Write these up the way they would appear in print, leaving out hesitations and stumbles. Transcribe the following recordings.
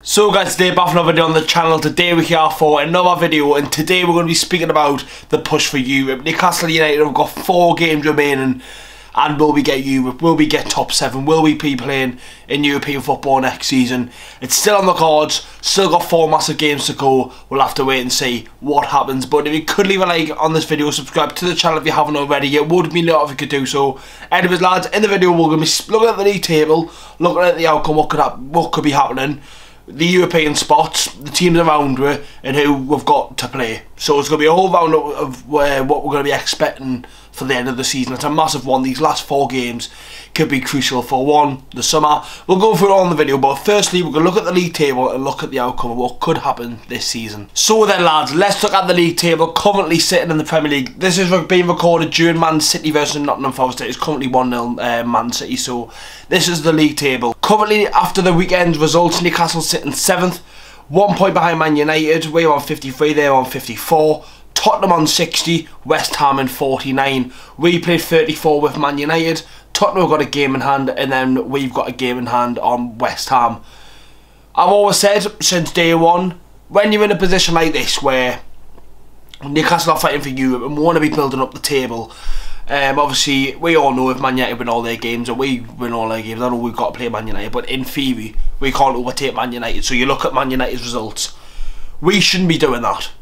So guys, today back for another video on the channel. Today we're here for another video, and today we're going to be speaking about the push for Europe. Newcastle United have got 4 games remaining, and will we get Europe? Will we get top 7? Will we be playing in European football next season? It's still on the cards, still got 4 massive games to go. We'll have to wait and see what happens. But if you could leave a like on this video, subscribe to the channel if you haven't already, it would mean a lot if you could do so. Anyways lads, in the video we're going to be looking at the league table, looking at the outcome, what could be happening, the European spots, the teams around it, and who we've got to play. So it's going to be a whole round of what we're going to be expecting for the end of the season. It's a massive one. These last 4 games could be crucial for the summer. We'll go through it all in the video, but firstly we're going to look at the league table and look at the outcome of what could happen this season. So then lads, let's look at the league table currently sitting in the Premier League. This is being recorded during Man City versus Nottingham Forest. It's currently 1-0 Man City, so this is the league table. Currently, after the weekend's results, Newcastle sitting 7th, 1 point behind Man United. We're on 53, they're on 54. Tottenham on 60, West Ham in 49. We played 34 with Man United. Tottenham have got a game in hand, and then we've got a game in hand on West Ham. I've always said since day one, when you're in a position like this where Newcastle are fighting for Europe and want to be building up the table, obviously we all know if Man United win all their games, and we win all their games, I know we've got to play Man United, but in theory we can't overtake Man United. So you look at Man United's results, we shouldn't be doing that.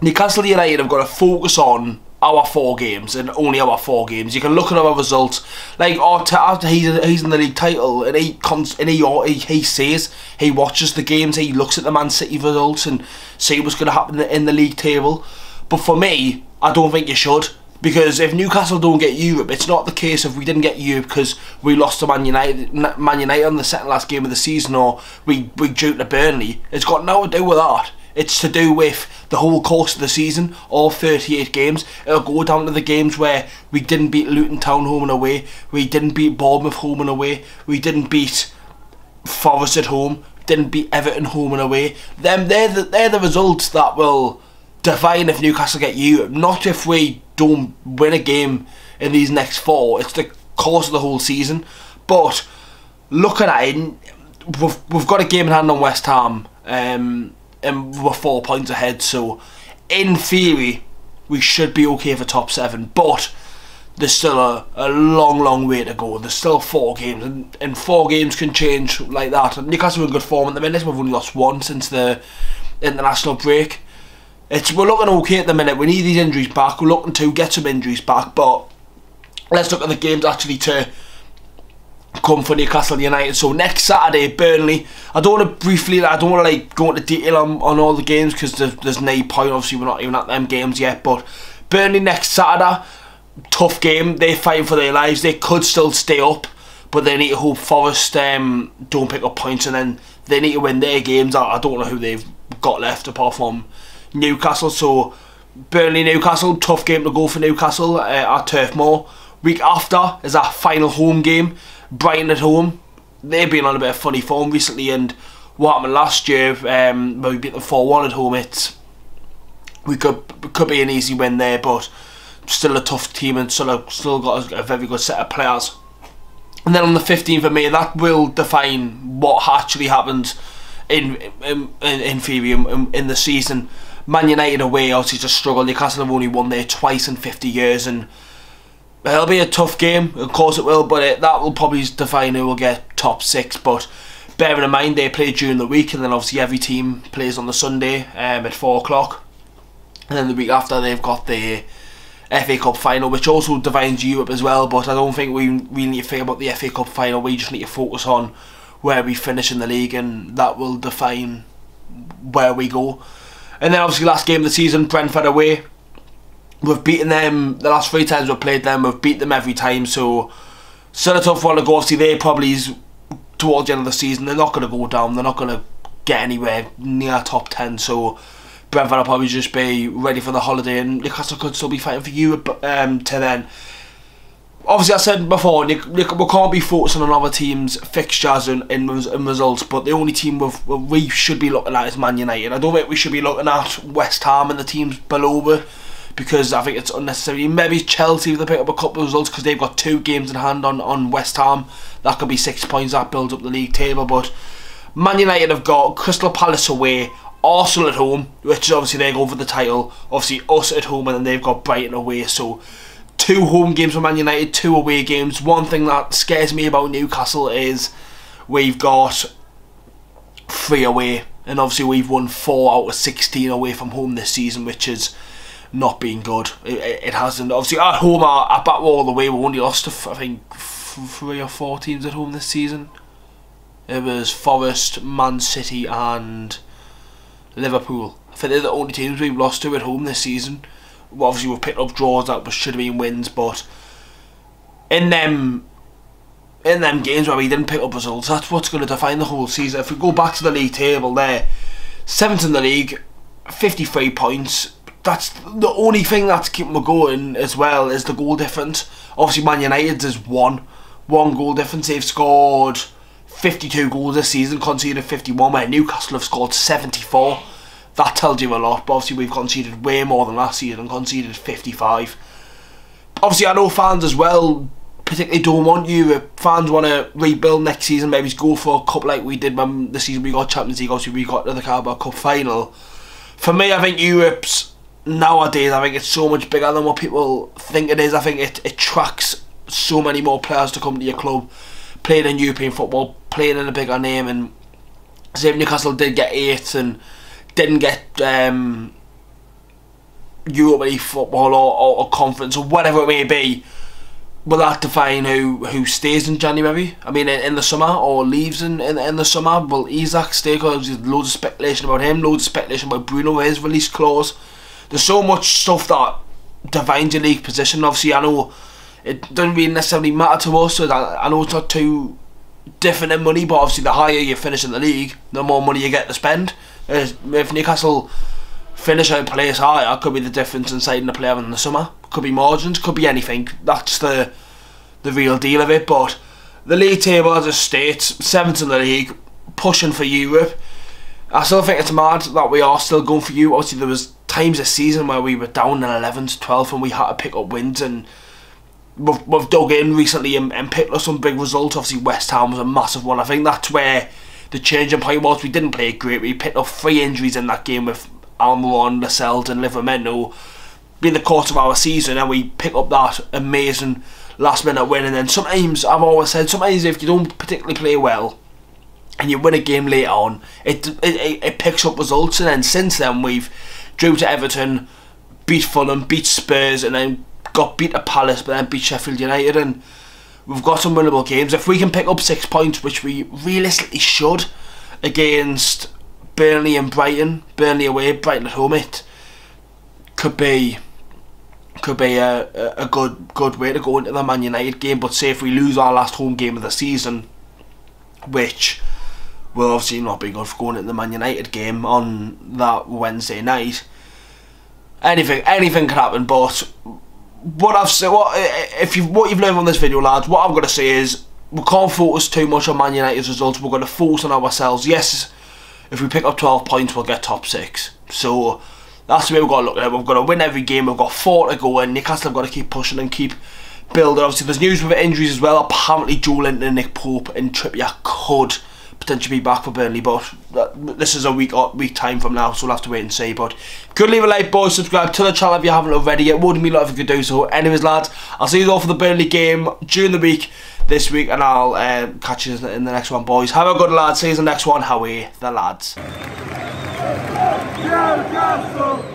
Newcastle United have got to focus on our 4 games and only our 4 games. You can look at our results, like Arteta, he's in the league title, and he says he watches the games, he looks at the Man City results and see what's going to happen in the league table. But for me, I don't think you should, because if Newcastle don't get Europe, it's not the case of we didn't get Europe because we lost to Man United on the second last game of the season, or we drew to Burnley. It's got nothing to do with that. It's to do with the whole course of the season, all 38 games. It'll go down to the games where we didn't beat Luton Town home and away, we didn't beat Bournemouth home and away, we didn't beat Forest at home, didn't beat Everton home and away. They're the results that will define if Newcastle get Europe, not if we don't win a game in these next 4. It's the course of the whole season. But looking at it, we've got a game in hand on West Ham, and we're 4 points ahead, so in theory we should be okay for top 7, but there's still a long way to go. There's still 4 games, and 4 games can change like that. And Newcastle are in good form at the minute. We've only lost 1 since the international break. We're looking okay at the minute. We need these injuries back. We're looking to get some injuries back, but let's look at the games actually to come for Newcastle United. So next Saturday, Burnley. I don't want to like go into detail on all the games because there's no point. Obviously we're not even at them games yet, but Burnley next Saturday, tough game. They're fighting for their lives. They could still stay up, but they need to hope Forest don't pick up points, and then they need to win their games. I don't know who they've got left apart from Newcastle. So Burnley Newcastle, tough game to go for Newcastle at Turf Moor. Week after is our final home game, Brighton at home. They've been on a bit of funny form recently, and what happened last year when we beat them 4-1 at home, we could be an easy win there, but still a tough team and still got a very good set of players. And then on the 15th of May, that will define what actually happens in theory in the season. Man United away obviously just struggle. Newcastle have only won there twice in 50 years, and it'll be a tough game, of course it will, but that will probably define who will get top 6. But bearing in mind they play during the week, and then obviously every team plays on the Sunday at 4 o'clock, and then the week after they've got the FA Cup final, which also defines Europe as well. But I don't think we need to think about the FA Cup final. We just need to focus on where we finish in the league, and that will define where we go. And then obviously last game of the season, Brentford away. We've beaten them the last 3 times we've played them. We've beat them every time, so still a tough one to go. Obviously they probably, towards the end of the season, they're not going to go down. They're not going to get anywhere near top 10, so Brentford will probably just be ready for the holiday, and Newcastle could still be fighting for Europe to then. Obviously I said before, we can't be focusing on other teams' fixtures and results, but the only team we should be looking at is Man United. I don't think we should be looking at West Ham and the teams below it, because I think it's unnecessary. Maybe Chelsea, if they pick up a couple of results, because they've got 2 games in hand on West Ham. That could be 6 points, that builds up the league table. But Man United have got Crystal Palace away, Arsenal at home, which is obviously they go for the title, obviously us at home, and then they've got Brighton away. So 2 home games for Man United, 2 away games. One thing that scares me about Newcastle is we've got 3 away, and obviously we've won 4 out of 16 away from home this season, which has not been good. It hasn't. Obviously at home, at back all the way, we only lost to, I think, 3 or 4 teams at home this season. It was Forest, Man City and Liverpool. I think they're the only teams we've lost to at home this season. Well, obviously we've picked up draws that should have been wins, but in them games where we didn't pick up results, that's what's going to define the whole season. If we go back to the league table there, 7th in the league, 53 points. That's the only thing that's keeping me going as well, is the goal difference. Obviously Man United is one goal difference. They've scored 52 goals this season, conceded 51, where Newcastle have scored 74. That tells you a lot, but obviously we've conceded way more than last season and conceded 55. Obviously I know fans as well particularly don't want Europe. Fans want to rebuild next season, maybe go for a cup like we did when the season we got Champions League, obviously we got to the Carabao Cup final. For me, I think Europe's, nowadays, I think it's so much bigger than what people think it is. I think it attracts so many more players to come to your club, playing in European football, playing in a bigger name. And say if Newcastle did get 8th and didn't get European football or conference or whatever it may be, will that define who stays in January? I mean, in the summer, or leaves in the summer? Will Isak stay? Because there's loads of speculation about him, loads of speculation about Bruno, his release clause. There's so much stuff that defines your league position. Obviously, I know it doesn't really necessarily matter to us, so that I know it's not too different in money, but obviously the higher you finish in the league, the more money you get to spend. If Newcastle finish out place higher, could be the difference in signing a player in the summer. Could be margins, could be anything. That's the real deal of it. But the league table, as it states, 7th in the league, pushing for Europe. I still think it's mad that we are still going for Europe. Obviously there was times this season where we were down in 11th, 12th and we had to pick up wins, and we've dug in recently and picked up some big results. Obviously West Ham was a massive one. I think that's where the changing point was. We didn't play great. We picked up 3 injuries in that game with Almiron, Lascelles and Livramento being the course of our season, and we pick up that amazing last minute win. And then sometimes, I've always said, sometimes if you don't particularly play well and you win a game later on, it picks up results. And then since then we've drew to Everton, beat Fulham, beat Spurs, and then got beat at Palace, but then beat Sheffield United, and we've got some winnable games. If we can pick up 6 points, which we realistically should, against Burnley and Brighton, Burnley away, Brighton at home, it could be a good way to go into the Man United game. But say if we lose our last home game of the season, which will obviously not be good for going into the Man United game on that Wednesday night, anything can happen. But what you've learned from this video, lads, what I'm going to say is we can't focus too much on Man United's results. We're going to focus on ourselves. Yes, if we pick up 12 points, we'll get top 6. So that's the way we've got to look at it. We've got to win every game. We've got 4 to go, and Newcastle have got to keep pushing and keep building. Obviously, there's news with injuries as well. Apparently, Joe Linton, Nick Pope and Trippier could potentially be back for Burnley, but this is a week time from now, so we'll have to wait and see. But could leave a like, boys, subscribe to the channel if you haven't already. It would mean a lot if you could do so. Anyways, lads, I'll see you all for the Burnley game during the week this week, and I'll catch you in the next one, boys. Have a good lad. See you in the next one. How are the lads? Newcastle!